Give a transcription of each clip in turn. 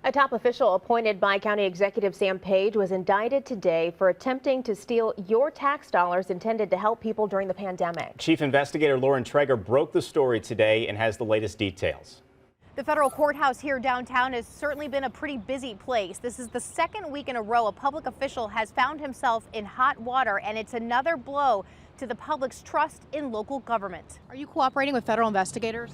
A top official appointed by County Executive Sam Page was indicted today for attempting to steal your tax dollars intended to help people during the pandemic. Chief Investigator Lauren Traeger broke the story today and has the latest details. The federal courthouse here downtown has certainly been a pretty busy place. This is the second week in a row a public official has found himself in hot water, and it's another blow to the public's trust in local government. Are you cooperating with federal investigators?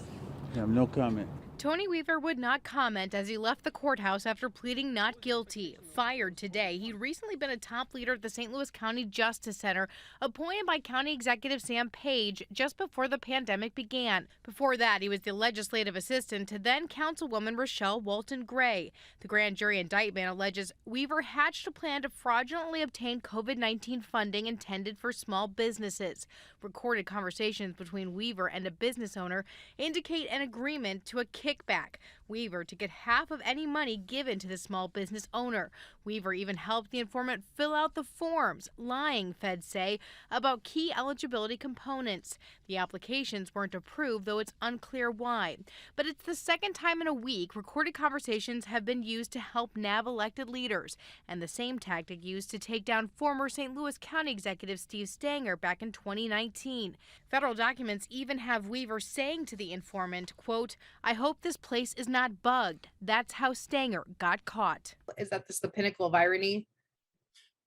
No comment. Tony Weaver would not comment as he left the courthouse after pleading not guilty. Fired today, he'd recently been a top leader at the St. Louis County Justice Center, appointed by County Executive Sam Page just before the pandemic began. Before that, he was the legislative assistant to then Councilwoman Rochelle Walton Gray. The grand jury indictment alleges Weaver hatched a plan to fraudulently obtain COVID-19 funding intended for small businesses. Recorded conversations between Weaver and a business owner indicate an agreement to a kickback. Weaver to get half of any money given to the small business owner. Weaver even helped the informant fill out the forms, lying, feds say, about key eligibility components. The applications weren't approved, though it's unclear why. But it's the second time in a week recorded conversations have been used to help nab elected leaders, and the same tactic used to take down former St. Louis County Executive Steve Stanger back in 2019. Federal documents even have Weaver saying to the informant, quote, "I hope this place is not bugged. That's how Stanger got caught." Is that this the pinnacle of irony?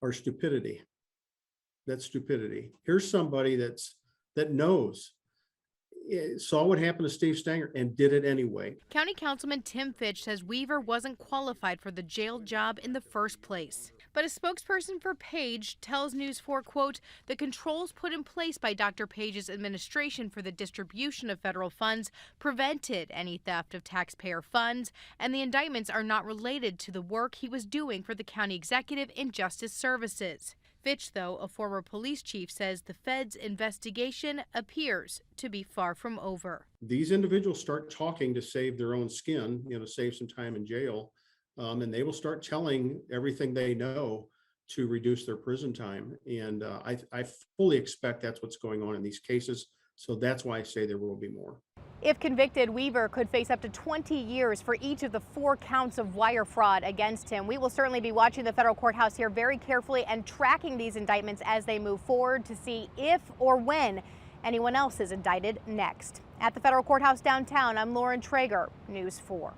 Or stupidity. That's stupidity. Here's somebody that knows, saw what happened to Steve Stanger and did it anyway. County Councilman Tim Fitch says Weaver wasn't qualified for the jail job in the first place. But a spokesperson for Page tells News 4, quote, "The controls put in place by Dr. Page's administration for the distribution of federal funds prevented any theft of taxpayer funds, and the indictments are not related to the work he was doing for the county executive in justice services." Fitch, though, a former police chief, says the Fed's investigation appears to be far from over. These individuals start talking to save their own skin, save some time in jail, and they will start telling everything they know to reduce their prison time. And I fully expect that's what's going on in these cases. So that's why I say there will be more. If convicted, Weaver could face up to 20 years for each of the 4 counts of wire fraud against him. We will certainly be watching the federal courthouse here very carefully and tracking these indictments as they move forward to see if or when anyone else is indicted next. At the federal courthouse downtown, I'm Lauren Traeger, News 4.